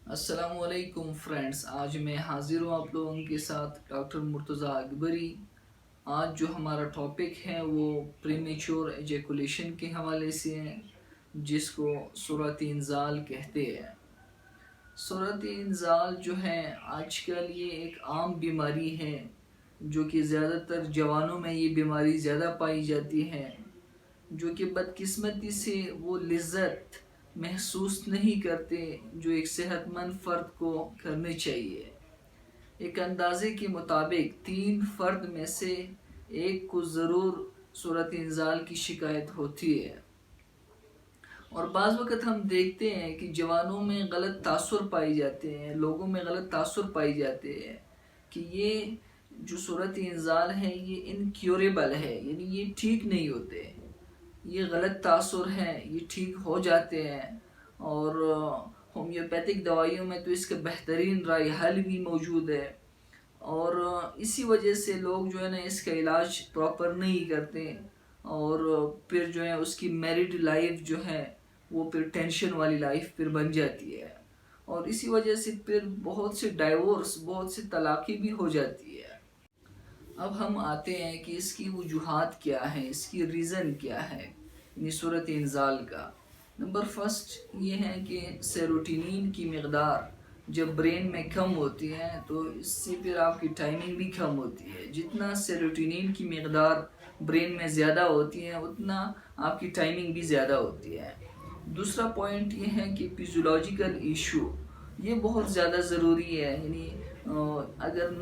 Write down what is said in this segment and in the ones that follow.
السلام علیکم فرینڈز، آج میں حاضر ہوں آپ لوگوں کے ساتھ ڈاکٹر مرتضیٰ اکبری۔ آج جو ہمارا ٹاپک ہے وہ پریمیچور ایجیکولیشن کے حوالے سے ہے، جس کو سرعت انزال کہتے ہیں۔ سرعت انزال جو ہے آج کل یہ ایک عام بیماری ہے، جو کہ زیادہ تر جوانوں میں یہ بیماری زیادہ پائی جاتی ہے، جو کہ بدقسمتی سے وہ لذت محسوس نہیں کرتے جو ایک صحت مند فرد کو کرنی چاہیے۔ ایک اندازے کے مطابق 3 فرد میں سے ایک کو ضرور سرعت انزال کی شکایت ہوتی ہے، اور بعض وقت ہم دیکھتے ہیں کہ جوانوں میں غلط تاثر پائے جاتے ہیں، لوگوں میں غلط تاثر پائے جاتے ہیں کہ یہ جو سرعت انزال ہے یہ انکیوریبل ہے، یعنی یہ ٹھیک نہیں ہوتے، یہ غلط تاثر ہیں، یہ ٹھیک ہو جاتے ہیں۔ اور ہومیوپیتھک دوائیوں میں تو اس کا بہترین رائے حل بھی موجود ہے، اور اسی وجہ سے لوگ جو ہے نا اس کا علاج پراپر نہیں کرتے، اور پھر جو ہے اس کی میریڈ لائف جو ہے وہ پھر ٹینشن والی لائف پھر بن جاتی ہے، اور اسی وجہ سے پھر بہت سے ڈائیورس، بہت سے طلاقیں بھی ہو جاتی ہے۔ اب ہم آتے ہیں کہ اس کی وجوہات کیا ہیں، اس کی ریزن کیا ہے یعنی صورت انزال کا۔ نمبر فرسٹ یہ ہے کہ سیروٹونین کی مقدار جب برین میں کم ہوتی ہے تو اس سے پھر آپ کی ٹائمنگ بھی کم ہوتی ہے۔ جتنا سیروٹونین کی مقدار برین میں زیادہ ہوتی ہے اتنا آپ کی ٹائمنگ بھی زیادہ ہوتی ہے۔ دوسرا پوائنٹ یہ ہے کہ فیزیولوجیکل ایشو، یہ بہت زیادہ ضروری ہے، یعنی اگر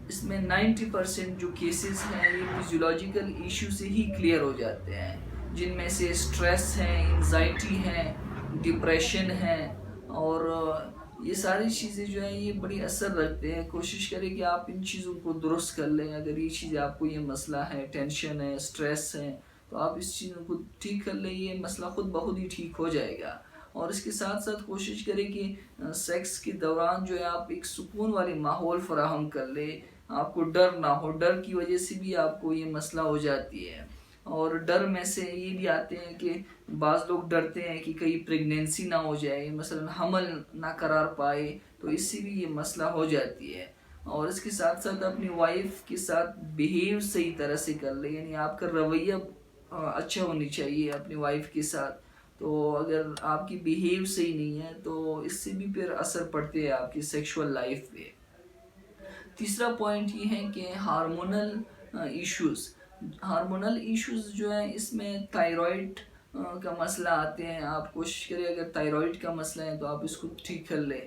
اس میں 90% جو کیسز ہیں یہ فیزیولوجیکل ایشو سے ہی کلیئر ہو جاتے ہیں، جن میں سے سٹریس ہے، انزائٹی ہے، ڈپریشن ہے، اور یہ ساری چیزیں جو ہیں یہ بڑی اثر رکھتے ہیں۔ کوشش کریں کہ آپ ان چیزوں کو درست کر لیں۔ اگر یہ چیز آپ کو یہ مسئلہ ہے، ٹینشن ہے، سٹریس ہے، تو آپ اس چیزوں کو ٹھیک کر لیں، یہ مسئلہ خود بخود ہی ٹھیک ہو جائے گا۔ اور اس کے ساتھ ساتھ کوشش کریں کہ سیکس کے دوران جو ہے آپ ایک سکون والی ماحول فراہم کر لیں، آپ کو ڈر نہ ہو۔ ڈر کی وجہ سے بھی آپ کو یہ مسئلہ ہو جاتی ہے، اور ڈر میں سے یہ بھی آتے ہیں کہ بعض لوگ ڈرتے ہیں کہ کہیں پریگنینسی نہ ہو جائے، مثلا حمل نہ قرار پائے، تو اس سے بھی یہ مسئلہ ہو جاتی ہے۔ اور اس کے ساتھ ساتھ اپنی وائف کے ساتھ بیہیو صحیح طرح سے کر لیں، یعنی آپ کا رویہ اچھا ہونی چاہیے اپنی وائف کے ساتھ۔ تو اگر آپ کی بیہیو صحیح نہیں ہے تو اس سے بھی پھر اثر پڑتے ہیں آپ کی سیکشول لائف پہ۔ تیسرا پوائنٹ یہ ہے کہ ہارمونل ایشوز، ہارمونل ایشوز جو ہیں اس میں تائرائڈ کا مسئلہ آتے ہیں۔ آپ کوشش کریں اگر تائرائڈ کا مسئلہ ہے تو آپ اس کو ٹھیک کر لیں۔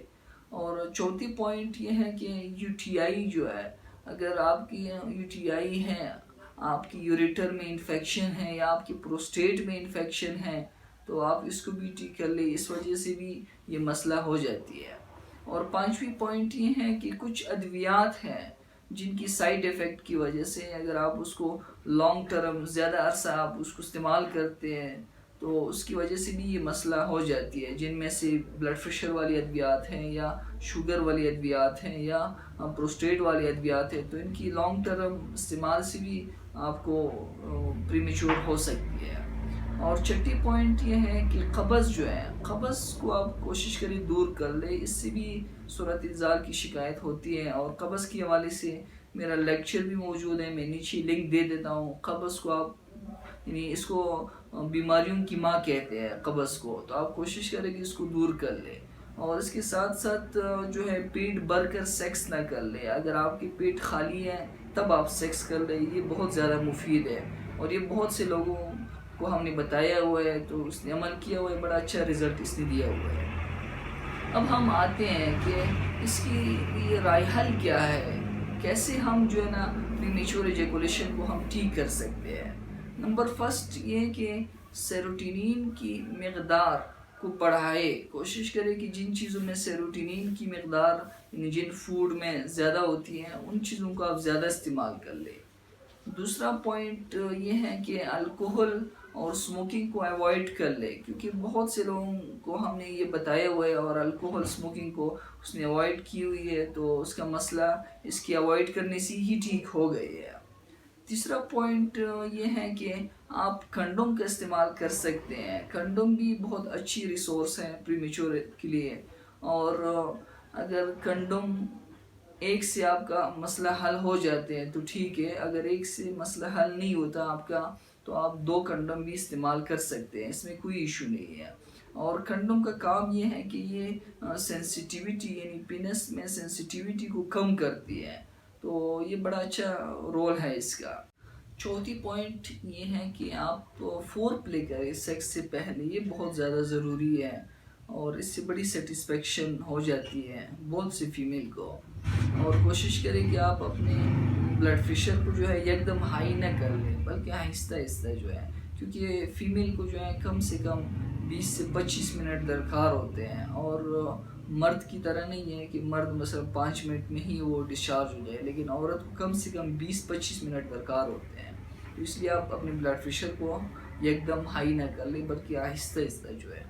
اور چوتھی پوائنٹ یہ ہے کہ یو ٹی آئی جو ہے، اگر آپ کی یو ٹی آئی ہے، آپ کی یوریٹر میں انفیکشن ہے یا آپ کی پروسٹیٹ میں انفیکشن ہے، تو آپ اس کو بھی ٹھیک کر لیں، اس وجہ سے بھی یہ مسئلہ ہو جاتی ہے۔ اور پانچویں پوائنٹ یہ ہے کہ کچھ ادویات ہیں جن کی سائیڈ ایفیکٹ کی وجہ سے اگر آپ اس کو لانگ ٹرم زیادہ عرصہ آپ اس کو استعمال کرتے ہیں تو اس کی وجہ سے بھی یہ مسئلہ ہو جاتی ہے، جن میں سے بلڈ پریشر والی ادویات ہیں یا شوگر والی ادویات ہیں یا پروسٹیٹ والی ادویات ہیں، تو ان کی لانگ ٹرم استعمال سے بھی آپ کو پریمیچور ہو سکتی ہے۔ اور چھٹی پوائنٹ یہ ہے کہ قبض جو ہے، قبض کو آپ کوشش کریں دور کر لیں، اس سے بھی صورت انزال کی شکایت ہوتی ہے۔ اور قبض کے حوالے سے میرا لیکچر بھی موجود ہے، میں نیچے لنک دے دیتا ہوں۔ قبض کو آپ یعنی اس کو بیماریوں کی ماں کہتے ہیں قبض کو، تو آپ کوشش کریں کہ اس کو دور کر لیں۔ اور اس کے ساتھ ساتھ جو ہے پیٹ بھر کر سیکس نہ کر لیں، اگر آپ کی پیٹ خالی ہے تب آپ سیکس کر لیں، یہ بہت زیادہ مفید ہے، اور یہ بہت سے لوگوں کو ہم نے بتایا ہوا ہے، تو اس نے عمل کیا ہوا ہے، بڑا اچھا رزلٹ اس نے دیا ہوا ہے۔ اب ہم آتے ہیں کہ اس کی یہ رائے حل کیا ہے، کیسے ہم جو ہے نا پریمیچور ایجیکولیشن کو ہم ٹھیک کر سکتے ہیں۔ نمبر فرسٹ یہ کہ سیروٹونین کی مقدار کو بڑھائے، کوشش کرے کہ جن چیزوں میں سیروٹونین کی مقدار یعنی جن فوڈ میں زیادہ ہوتی ہیں ان چیزوں کو آپ زیادہ استعمال کر لیں۔ دوسرا پوائنٹ یہ ہے کہ الکوہل اور اسموکنگ کو ایوائڈ کر لے، کیونکہ بہت سے لوگوں کو ہم نے یہ بتایا ہوا ہے اور الکوہل اسموکنگ کو اس نے ایوائڈ کی ہوئی ہے، تو اس کا مسئلہ اس کی ایوائڈ کرنے سے ہی ٹھیک ہو گئی ہے۔ تیسرا پوائنٹ یہ ہے کہ آپ کنڈوم کا استعمال کر سکتے ہیں، کنڈوم بھی بہت اچھی ریسورس ہے پریمیچور کے لیے۔ اور اگر کنڈوم ایک سے آپ کا مسئلہ حل ہو جاتے ہیں تو ٹھیک ہے، اگر ایک سے مسئلہ حل نہیں ہوتا آپ کا تو آپ 2 کنڈوم بھی استعمال کر سکتے ہیں، اس میں کوئی ایشو نہیں ہے۔ اور کنڈوم کا کام یہ ہے کہ یہ سینسیٹیوٹی یعنی پینس میں سینسیٹیوٹی کو کم کرتی ہے، تو یہ بڑا اچھا رول ہے اس کا۔ چوتھی پوائنٹ یہ ہے کہ آپ فور پلے کریں سیکس سے پہلے، یہ بہت زیادہ ضروری ہے اور اس سے بڑی سیٹسفیکشن ہو جاتی ہے بہت سی فیمیل کو۔ اور کوشش کریں کہ آپ اپنے بلڈ پریشر کو جو ہے ایک دم ہائی نہ کر لیں، بلکہ آہستہ آہستہ جو ہے، کیونکہ فیمیل کو جو ہے کم سے کم 20 سے 25 منٹ درکار ہوتے ہیں، اور مرد کی طرح نہیں ہے کہ مرد مثلا 5 منٹ میں ہی وہ ڈسچارج ہو جائے، لیکن عورت کو کم سے کم 20-25 منٹ درکار ہوتے ہیں۔ تو اس لیے آپ اپنے بلڈ پریشر کو ایک دم ہائی نہ کر لیں، بلکہ آہستہ آہستہ جو ہے۔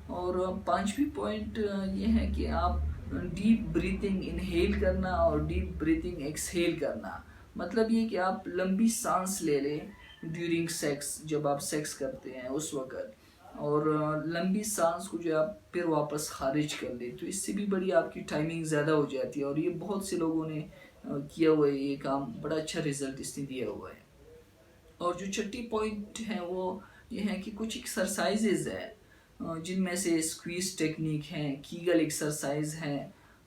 اور 5ویں پوائنٹ یہ ہے کہ آپ ڈیپ بریتھنگ انہیل کرنا اور ڈیپ بریتھنگ ایکسہیل کرنا، مطلب یہ کہ آپ لمبی سانس لے لیں ڈیورنگ سیکس، جب آپ سیکس کرتے ہیں اس وقت، اور لمبی سانس کو جو آپ پھر واپس خارج کر لیں، تو اس سے بھی بڑی آپ کی ٹائمنگ زیادہ ہو جاتی ہے، اور یہ بہت سے لوگوں نے کیا ہوا ہے، یہ کام بڑا اچھا رزلٹ اس نے دیا ہوا ہے۔ اور جو چھٹی پوائنٹ ہے وہ یہ ہے کہ کچھ ایکسرسائزز ہیں جن میں سے اسکویز ٹیکنیک ہے، کیگل ایکسرسائز ہے،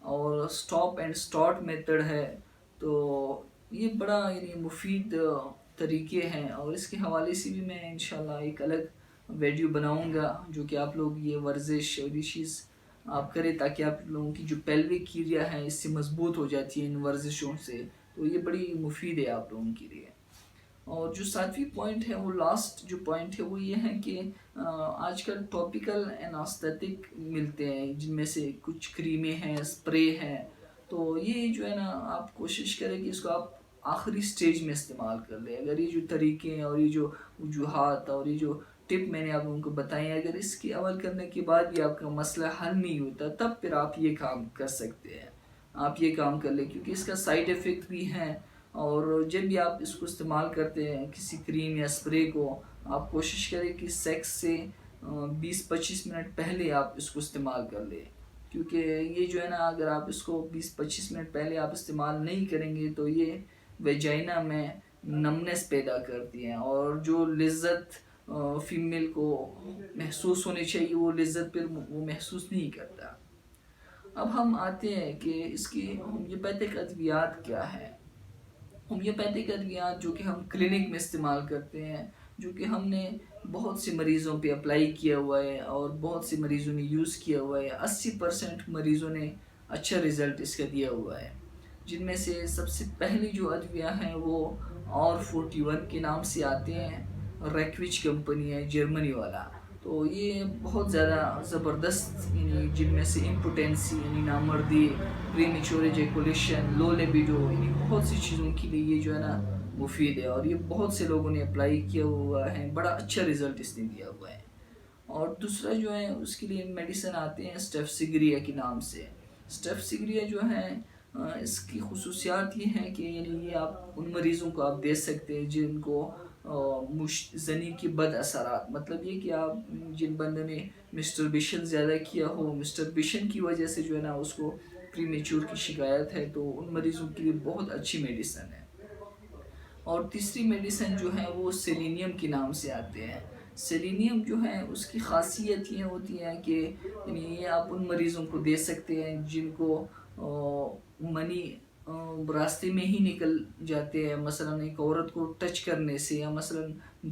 اور سٹاپ اینڈ سٹارٹ میتھڈ ہے، تو یہ بڑا یعنی مفید طریقے ہیں، اور اس کے حوالے سے بھی میں انشاءاللہ ایک الگ ویڈیو بناؤں گا، جو کہ آپ لوگ یہ ورزش اور یہ چیز آپ کریں تاکہ آپ لوگوں کی جو پیلوک ایریا ہے اس سے مضبوط ہو جاتی ہے ان ورزشوں سے، تو یہ بڑی مفید ہے آپ لوگوں کے لیے۔ اور جو 7ویں پوائنٹ ہے وہ لاسٹ جو پوائنٹ ہے وہ یہ ہے کہ آج کل ٹاپیکل ایناستھیٹک ملتے ہیں، جن میں سے کچھ کریمیں ہیں، اسپرے ہیں، تو یہ جو ہے نا آپ کوشش کریں کہ اس کو آپ آخری سٹیج میں استعمال کر لیں۔ اگر یہ جو طریقے ہیں اور یہ جو وجوہات اور یہ جو ٹپ میں نے آپ لوگوں کو بتائی، اگر اس کی عمل کرنے کے بعد بھی آپ کا مسئلہ حل نہیں ہوتا، تب پھر آپ یہ کام کر سکتے ہیں، آپ یہ کام کر لیں، کیونکہ اس کا سائیڈ ایفیکٹ بھی ہیں، اور جب بھی آپ اس کو استعمال کرتے ہیں کسی کریم یا اسپرے کو، آپ کوشش کریں کہ سیکس سے 20-25 منٹ پہلے آپ اس کو استعمال کر لیں، کیونکہ یہ جو ہے نا اگر آپ اس کو 20-25 منٹ پہلے آپ استعمال نہیں کریں گے تو یہ ویجائنا میں نمنس پیدا کرتی ہیں، اور جو لذت فیمیل کو محسوس ہونی چاہیے وہ لذت پھر وہ محسوس نہیں کرتا۔ اب ہم آتے ہیں کہ اس کی ہومیوپیتھک ادویات کیا ہے۔ ہومیوپیتھک ادویات جو کہ ہم کلینک میں استعمال کرتے ہیں، جو کہ ہم نے بہت سے مریضوں پہ اپلائی کیا ہوا ہے اور بہت سے مریضوں نے یوز کیا ہوا ہے، 80% مریضوں نے اچھا رزلٹ اس کا دیا ہوا ہے، جن میں سے سب سے پہلی جو ادویہ ہیں وہ اور41 کے نام سے آتے ہیں، ریکوچ کمپنی ہے جرمنی والا، تو یہ بہت زیادہ زبردست یعنی جن میں سے امپوٹینسی یعنی نامردی، پریمیچور ایجیکولیشن، لو لیبیڈو، یعنی بہت سی چیزوں کے لیے یہ جو ہے نا مفید ہے، اور یہ بہت سے لوگوں نے اپلائی کیا ہوا ہے، بڑا اچھا رزلٹ اس نے دیا ہوا ہے۔ اور دوسرا جو ہے اس کے لیے میڈیسن آتے ہیں اسٹیف سگریا کے نام سے۔ اسٹیف سگریا جو ہے اس کی خصوصیات یہ ہیں کہ یعنی یہ آپ ان مریضوں کو آپ دے سکتے ہیں جن کو زنی کی بد اثرات، مطلب یہ کہ آپ جن بندوں نے مسٹربیشن زیادہ کیا ہو، مسٹربیشن کی وجہ سے جو ہے نا اس کو پریمیچور کی شکایت ہے، تو ان مریضوں کے لیے بہت اچھی میڈیسن ہے۔ اور تیسری میڈیسن جو ہے وہ سیلینیم کے نام سے آتے ہیں۔ سیلینیم جو ہے اس کی خاصیت یہ ہوتی ہے کہ یعنی یہ آپ ان مریضوں کو دے سکتے ہیں جن کو منی راستے میں ہی نکل جاتے ہیں، مثلا ایک عورت کو ٹچ کرنے سے یا مثلا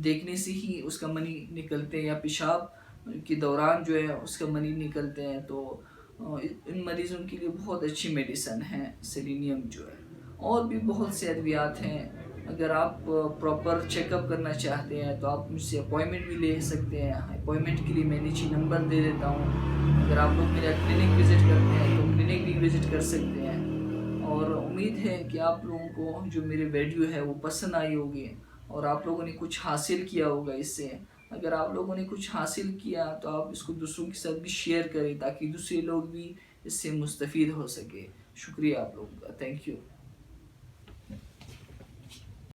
دیکھنے سے ہی اس کا منی نکلتے ہیں، یا پیشاب کے دوران جو ہے اس کا منی نکلتے ہیں، تو ان مریضوں کے لیے بہت اچھی میڈیسن ہے سیلینیم جو ہے۔ اور بھی بہت سے ادویات ہیں، اگر آپ پراپر چیک اپ کرنا چاہتے ہیں تو آپ مجھ سے اپوائنٹمنٹ بھی لے سکتے ہیں، اپوائنٹمنٹ کے لیے میں نیچے نمبر دے دیتا ہوں، اگر آپ لوگ میرا کلینک وزٹ کرتے ہیں تو کلینک بھی وزٹ کر سکتے ہیں۔ اور امید ہے کہ آپ لوگوں کو جو میرے ویڈیو ہے وہ پسند آئی ہوگی اور آپ لوگوں نے کچھ حاصل کیا ہوگا اس سے۔ اگر آپ لوگوں نے کچھ حاصل کیا تو آپ اس کو دوسروں کے ساتھ بھی شیئر کریں تاکہ دوسرے لوگ بھی اس سے مستفید ہو سکے۔ شکریہ آپ لوگوں کا، تھینک یو۔